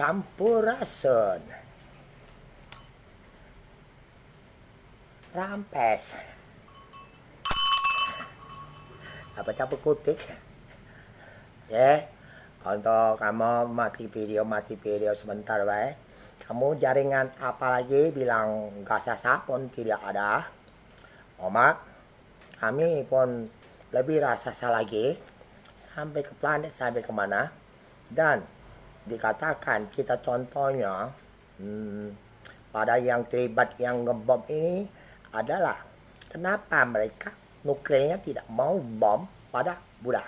Sampurasun, Rampes, apa campur kutik ya. Untuk kamu mati video sebentar baik. Kamu jaringan apa lagi bilang gak sasa pun tidak ada. Oma, kami pun lebih rasa lagi sampai ke planet sampai kemana. Dan dikatakan kita contohnya pada yang terlibat yang ngebom ini adalah kenapa mereka nuklirnya tidak mau bom pada Buddha.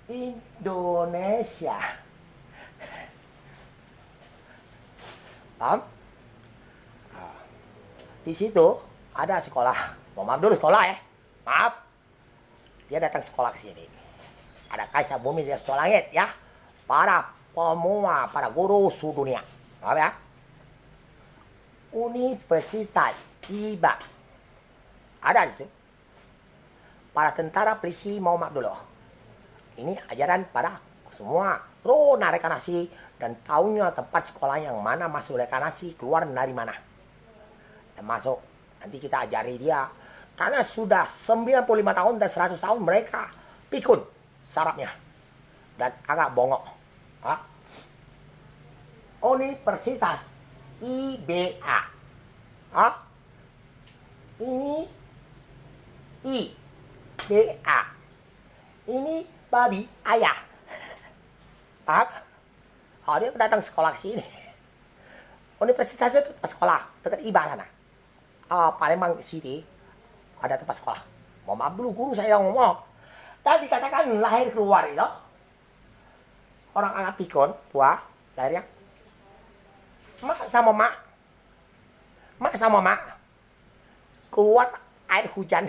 Indonesia. Paham? Di situ ada sekolah. Maaf dulu sekolah ya. Maaf. Dia datang sekolah ke sini. Ada Kaisar Bumi di atas langit ya. Para pemuda, para guru seluruh dunia. Maaf ya. Universitas IBA. Ada di situ. Para tentara polisi mau maaf dulu. Ini ajaran pada semua rona rekanasi dan tahunya tempat sekolah yang mana masuk rekanasi, keluar dari mana. Dan masuk, nanti kita ajari dia. Karena sudah 95 tahun dan 100 tahun mereka pikun sarapnya. Dan agak bongok. Ha? Universitas IBA. Ha? Ini IBA. Ini babi ayah. Paham? Oh, dia datang sekolah ke sini. Universitas itu tempat sekolah dekat IBA sana. Palembang City ada tempat sekolah. Mohon maaf dulu guru saya yang ngomong. Dan dikatakan lahir keluar itu orang anak pikun tua lahirnya mak sama mak keluar air hujan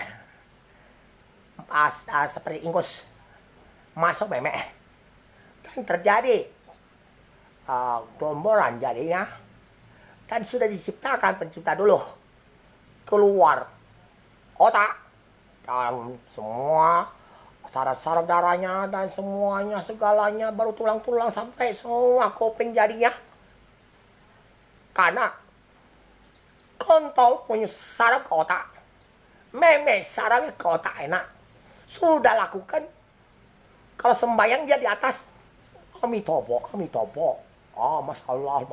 seperti ingus masuk memek dan terjadi gelomboran jadinya dan sudah diciptakan pencipta dulu keluar otak dan semua saraf-saraf darahnya dan semuanya segalanya baru tulang-tulang sampai semua kuping jadinya karena kontol punya saraf ke otak memek sarafnya ke otak enak sudah lakukan kalau sembayang dia di atas Amitobo Masya Allah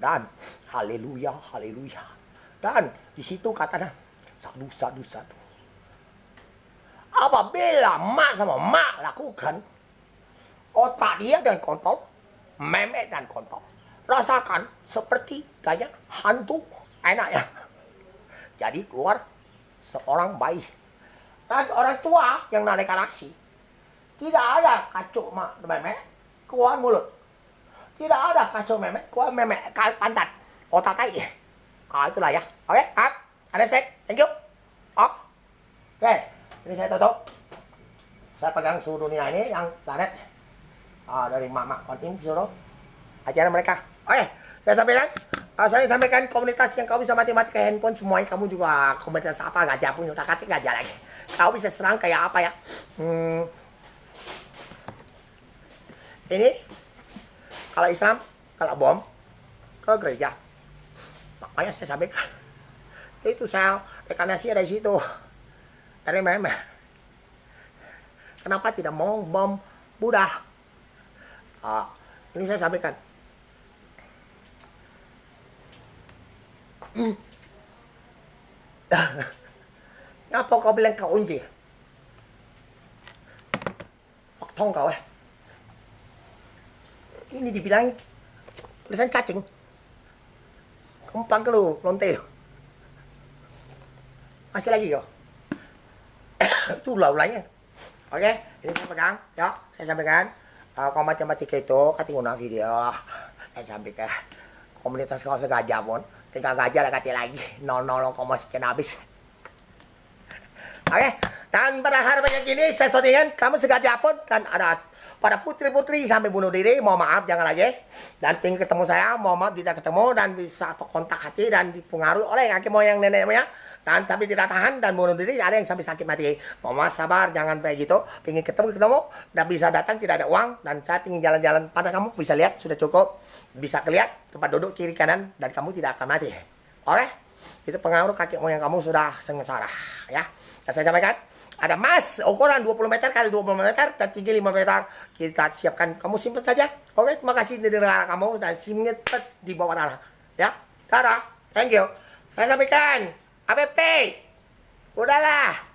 dan haleluya dan di situ katanya sadu apabila mak sama mak lakukan otak dia dan kontol memek dan kontol rasakan seperti gaya hantu enak ya jadi keluar seorang bayi dan orang tua yang naikkan aksi tidak ada kacau memek keluar mulut tidak ada kacau memek keluar memek pantat otak tai itulah ya oke ada set thank you oke ini saya tutup saya pegang seluruh dunia ini yang planet dari mak kontin suruh ajaran mereka oke saya sampaikan komunitas yang kau bisa mati-mati ke handphone semuanya kamu juga komunitas apa gajah punya otak-atik gajah lagi kau bisa serang kayak apa ya ini kalau Islam kalau bom ke gereja makanya saya sampaikan itu saya rekanasi dari situ dari meme kenapa tidak mau bom Buddha ini saya sampaikan ngapa kau bilang kau unji tong kau ini dibilang tulisan cacing kempang ke lu lonte masih lagi kok itu ulangnya oke ini saya pegang ya saya sampaikan kalau matematika itu katinguna video saya sampaikan komunitas kau segajah pun tinggal gajah lah kati lagi 00, sekian habis oke dan pada hari banyak ini saya shootingan kamu segajah pun dan ada pada putri-putri sampai bunuh diri mohon maaf jangan lagi dan pengen ketemu saya mohon maaf tidak ketemu dan bisa kontak hati dan dipengaruhi oleh kakek moyang nenek moyang Dan tapi tidak tahan dan bunuh diri, ada yang sampai sakit mati. Mama sabar, jangan kayak gitu. Pengen ketemu, dan bisa datang, tidak ada uang. Dan saya pengen jalan-jalan pada kamu, bisa lihat, sudah cukup. Bisa kelihatan, tempat duduk kiri kanan, dan kamu tidak akan mati. Oke? Itu pengaruh kakek moyang kamu sudah sengsara. Ya, dan saya sampaikan, ada emas, ukuran 20 meter kali 20 meter, dan tinggi 5 meter. Kita siapkan, kamu simpan saja. Oke, terima kasih di negara kamu, dan simpan di bawah tanah. Ya, dadah, thank you. Saya sampaikan, APP, udahlah.